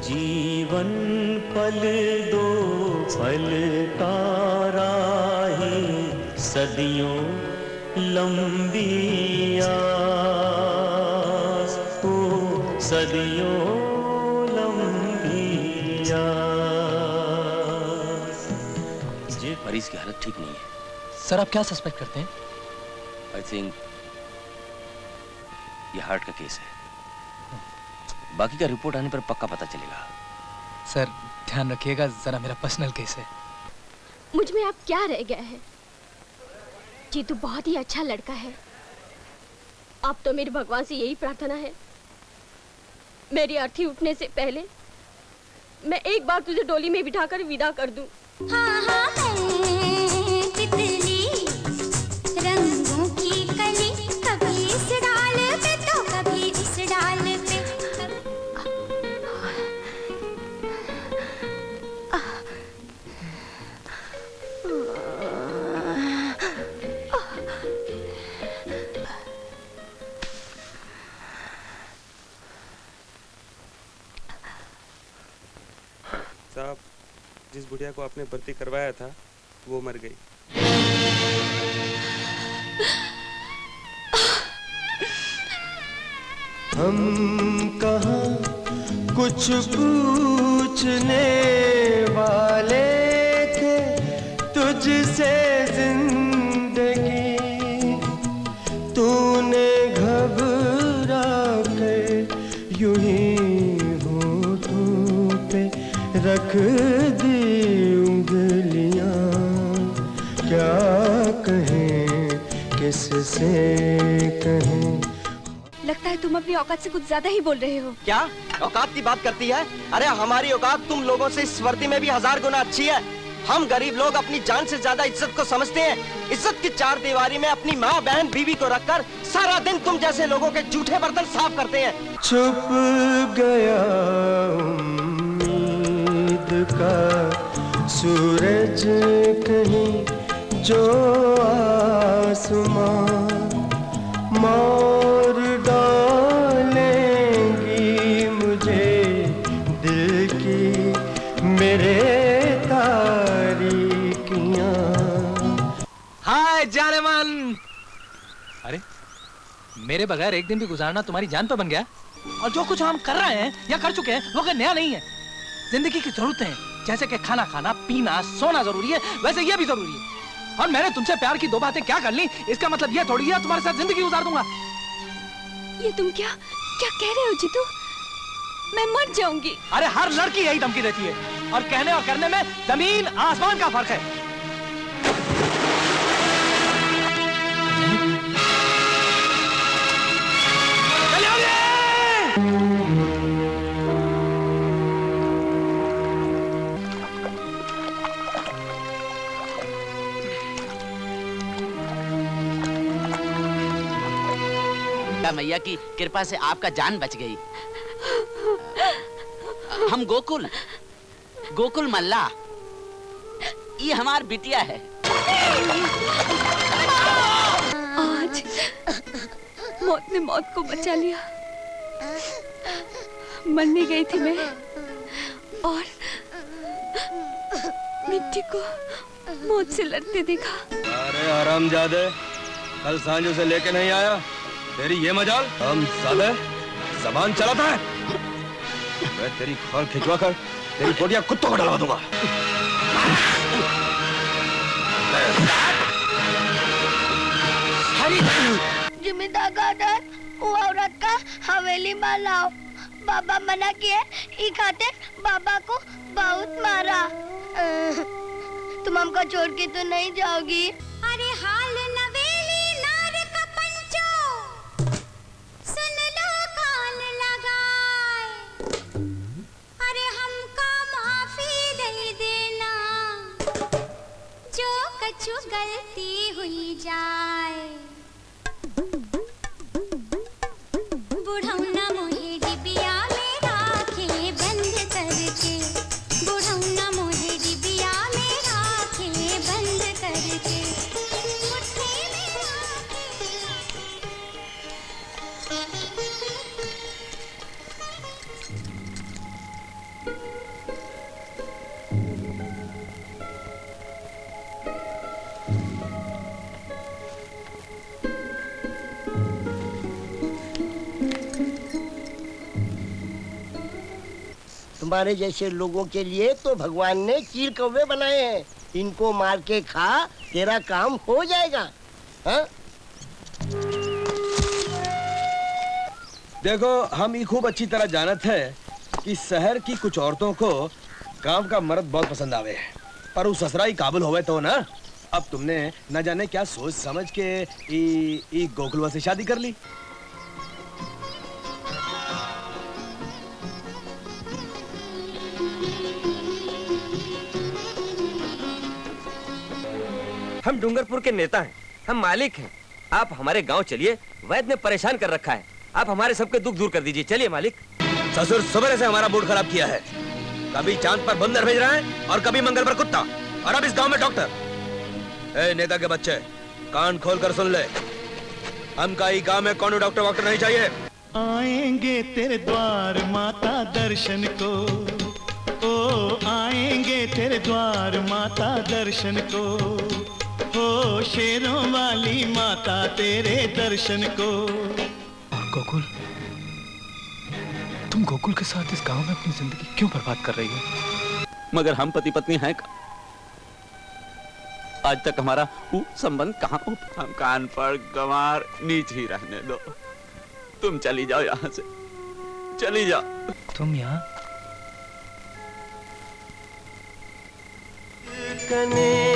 जीवन पल दो पल का राही, सदियों लंबी आस, ओ सदियों लंबी आस। मरीज की हालत ठीक नहीं है। सर आप क्या सस्पेक्ट करते हैं? आई थिंक ये हार्ट का केस है। बाकी का रिपोर्ट आने पर पक्का पता चलेगा। सर ध्यान रखिएगा, जरा मेरा पर्सनल केस है। मुझ में आप क्या रह गए हैं? जीतू बहुत ही अच्छा लड़का है। अब तो मेरे भगवान से यही प्रार्थना है, मेरी अर्थी उठने से पहले मैं एक बार तुझे डोली में बिठाकर विदा कर दूं। हाँ हाँ मैं तितली रंगों की कली, कभी इस डाल पे तो कभी इस डाल पे। साहब, जिस बुढ़िया को आपने भर्ती करवाया था वो मर गई। हम कहाँ कुछ पूछने वाले थे तुझसे जिंदगी, तूने घबरा कर यूं ही होठों पे रख दी उंगलियां, क्या कहें किससे कहें। लगता है तुम अपनी औकात से कुछ ज्यादा ही बोल रहे हो। क्या औकात की बात करती है? अरे हमारी औकात तुम लोगों से इस वर्दी में भी 1000 गुना अच्छी है। हम गरीब लोग अपनी जान से ज्यादा इज्जत को समझते हैं। इज्जत की चार दीवारी में अपनी माँ बहन बीवी को रखकर सारा दिन तुम जैसे लोगों के जूठे बर्तन साफ करते हैं। छुप गया उम्मीद का सूरज कहीं जो आसमां मोर डालेंगी मुझे दिल की मेरे तारीकियां। हाय जाने मन। अरे मेरे बगैर एक दिन भी गुजारना तुम्हारी जान पे बन गया। और जो कुछ हम कर रहे हैं या कर चुके हैं वो कोई नया नहीं है। जिंदगी की जरूरतें हैं, जैसे कि खाना खाना, पीना, सोना जरूरी है, वैसे ये भी जरूरी है। और मैंने तुमसे प्यार की दो बातें क्या कर ली, इसका मतलब ये थोड़ी है तुम्हारे साथ जिंदगी गुजार दूंगा। ये तुम क्या क्या कह रहे हो जीतू? मैं मर जाऊंगी। अरे हर लड़की यही धमकी देती है, और कहने और करने में जमीन आसमान का फर्क है। मैया की कृपा से आपका जान बच गई। हम गोकुल मल्ला, ये हमार बिटिया है। आज मौत ने मौत को बचा लिया। मरने गई थी मैं और मिट्टी को मौत से लड़ते देखा। अरे हरामजादे, कल सांझों से लेके नहीं आया, तेरी ये मजाल। हम साले जबान चलाता है। मैं तेरी खाल खिंचवा कर तेरी पोटियां कुत्तों को डलवा दूंगा। जिम्मेदार गादर वो औरत का हवेली में लाओ। बाबा मना किए, ई खातिर बाबा को बहुत मारा। तुम हमको छोड़ के तो नहीं जाओगी? अरे हाल नवेली नार का पंचो, सुन लो कान लगाए। अरे हमका माफी दे देना, जो कछु गलती हुई जाए। बुढ़ौना मोहे डिबिया में राखे बंद करके, बुढ़ौना मोहे डिबिया में राखे बंद करके, मुट्ठी में राखे। तुम्हारे जैसे लोगों के लिए तो भगवान ने कील कौवे बनाए हैं। इनको मार के खा, तेरा काम हो जाएगा। हाँ? देखो, हम ये खूब अच्छी तरह जानत है कि शहर की कुछ औरतों को गांव का मर्द बहुत पसंद आवे, पर उस ससुराई काबिल होवे तो ना। अब तुमने न जाने क्या सोच समझ के ई गोकुलवा से शादी कर ली। हम डूंगरपुर के नेता हैं, हम मालिक हैं। आप हमारे गांव चलिए, वैद्य ने परेशान कर रखा है। आप हमारे सबके दुख दूर कर दीजिए। चलिए मालिक। ससुर सवेरे से हमारा मूड खराब किया है। कभी चांद पर बंदर भेज रहा है और कभी मंगल पर कुत्ता, और अब इस गांव में डॉक्टर। ए नेता के बच्चे, कान खोल कर सुन ले। हमका ही गांव में कौन डॉक्टर वॉक्टर नहीं चाहिए। आएंगे तेरे द्वार माता दर्शन को, ओ आएंगे तेरे द्वार माता दर्शन को, हो शेरों वाली माता तेरे दर्शन को। गोकुल, तुम गोकुल के साथ इस गांव में अपनी जिंदगी क्यों बर्बाद कर रही हो? मगर हम पति पत्नी हैं का? आज तक हमारा वो संबंध कहाँ हो? हम कान पर गंवार नीच ही रहने दो। तुम चली जाओ यहाँ से, चली जाओ। तुम यहाँ? कने